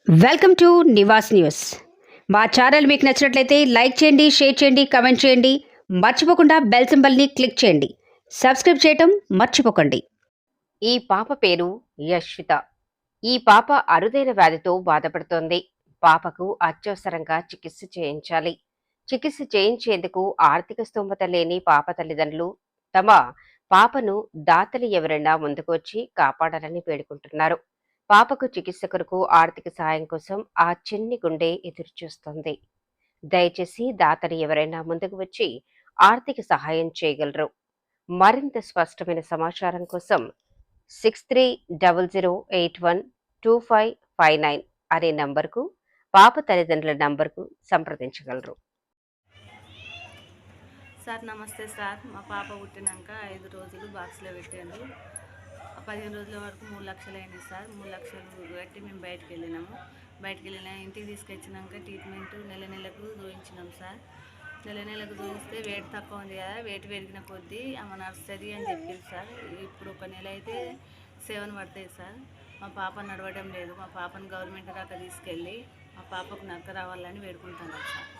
Welcome to Nivas news. మా channel మీకు నచ్చినట్లయితే లైక్ చేయండి, షేర్ చేయండి, కమెంట్ చేయండి. మర్చిపోకుండా బెల్ సింబల్ని క్లిక్ చేయండి. సబ్స్క్రైబ్ చేయటం మర్చిపోకండి. ఈ పాప పేరు యశ్విత. ఈ పాప అరుదైన వ్యాధితో బాధపడుతోంది. పాపకు అత్యవసరంగా చికిత్స చేయించాలి. చికిత్స చేయించేందుకు ఆర్థిక స్తోమత లేని పాప తల్లిదండ్రులు తమ పాపను దాతలు ఎవరైనా ముందుకొచ్చి కాపాడాలని వేడుకుంటున్నారు. పాపకు చికిత్స కొరకు ఆర్థిక సహాయం కోసం ఆ చిన్ని గుండె ఎదురుచూస్తోంది. దయచేసి దాతలు ఎవరైనా ముందుకు వచ్చి ఆర్థిక సహాయం చేయగలరు. మరింత స్పష్టమైన సమాచారం కోసం 6300812559 అనే నంబర్కు, పాప తల్లిదండ్రుల నంబర్కు సంప్రదించగలరు. సార్ నమస్తే సార్. మా పాప పుట్టినాక 5 రోజులు బాక్స్లో పెట్టాను. 15 రోజుల వరకు 3 లక్షలు అయింది సార్. 3 లక్షలు పెట్టి మేము బయటకు వెళ్ళినాము. ఇంటికి తీసుకొచ్చినాక ట్రీట్మెంట్ నెలకు చూపించినాం సార్. నెలకు చూపిస్తే వెయిట్ తక్కువ ఉంది కదా, వెయిట్ పెరిగిన కొద్దీ ఆమె నడుస్తుంది అని చెప్పింది సార్. ఇప్పుడు 1 నెల అయితే 7 పడతాయి సార్. మా పాప నడవడం లేదు. మా పాపను గవర్నమెంట్ దాకా తీసుకెళ్ళి మా పాపకు నక్క రావాలని వేడుకుంటున్నాం సార్.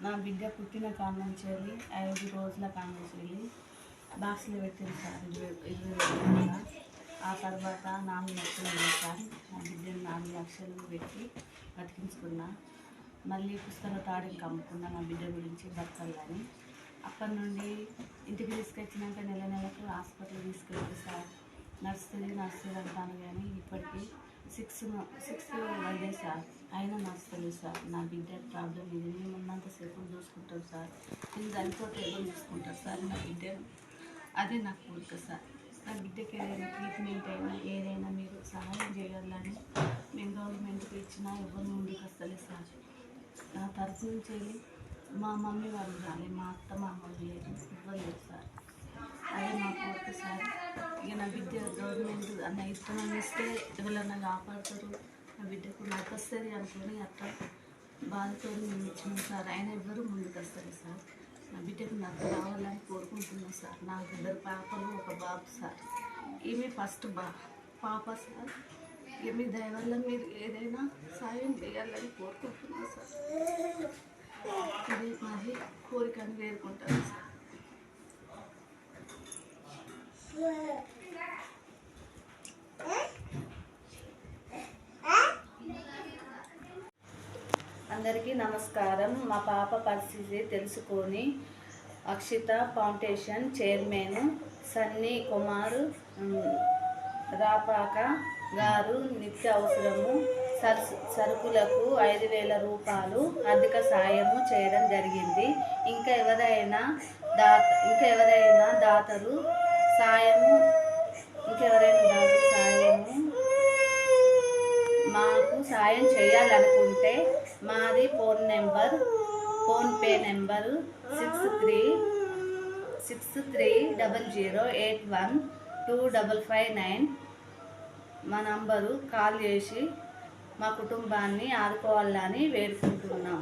నా బిడ్డ పుట్టిన కాడ నుంచి వెళ్ళి 5 రోజుల కాడ నుంచి వెళ్ళి బాక్స్లో పెట్టింది సార్. 20 ఆ తర్వాత 4 లక్షలు ఉంది సార్. నా బిడ్డను 4 లక్షలు పెట్టి బతికించుకున్నా. మళ్ళీ పుస్తక తాడికి అమ్ముకున్నా నా బిడ్డ గురించి బతకాలని. అక్కడి నుండి ఇంటికి తీసుకొచ్చినాక నెలకు హాస్పిటల్ తీసుకెళ్ళి సార్. నడుస్తుంది అంటాను కానీ ఇప్పటికీ 6 అయ్యే సార్. అయినా నడుస్తుంది సార్. నా బిడ్డ ప్రాబ్లం ఇది. నేను ఉన్నంతసేపు చూసుకుంటాం సార్. నేను దానితోటి ఏదో చూసుకుంటాను సార్ నా బిడ్డ. అదే నాకు కోరిక సార్. నా బిడ్డకి ఏదైనా ట్రీట్మెంట్ అయినా ఏదైనా మీరు సహాయం చేయాలని మేము గవర్నమెంట్కి ఇచ్చినా ఎవరు ముందుకు వస్తలేదు సార్. నా తరఫు నుంచి వెళ్ళి మా మమ్మీ వాళ్ళు రాలి, మా అత్త మామూలు లేదు, ఇవ్వలేదు సార్. అదే మా కోరిక సార్. ఇక నా బిడ్డ గవర్నమెంట్ అన్న ఇష్టం ఇస్తే ఎవరన్నా కాపాడతారు, నా బిడ్డకు నాకు వస్తుంది అనుకుని అట్లా బాధతో మేము ఇచ్చినాం సార్. ఆయన ఎవరు ముందుకు వస్తారు సార్. నా బిడ్డకు నాకు రావాలని కోరుకుంటున్నాం సార్. నాకు 2 పాపలు 1 బాబు సార్. ఈమె ఫస్ట్ పాప సార్. ఇక మీ దయ వల్ల మీరు ఏదైనా సాయం చేయాలని కోరుకుంటున్నాం సార్. ఇది మాది కోరికని వేరుకుంటాను సార్. అందరికీ నమస్కారం. మా పాప పరిస్థితి తెలుసుకొని అక్షిత ఫౌండేషన్ చైర్మన్ సన్నీ కుమార్ రాపాక గారు నిత్య అవసరము సరుకులకు 5,000 రూపాయలు ఆర్థిక సాయము చేయడం జరిగింది. ఇంకా ఎవరైనా దాతలు సాయము మాకు సాయం చేయాలనుకుంటే మాది ఫోన్పే నెంబరు 6300812559 మా నంబరు కాల్ చేసి మా కుటుంబాన్ని ఆదుకోవాలని వేడుకుంటున్నాం.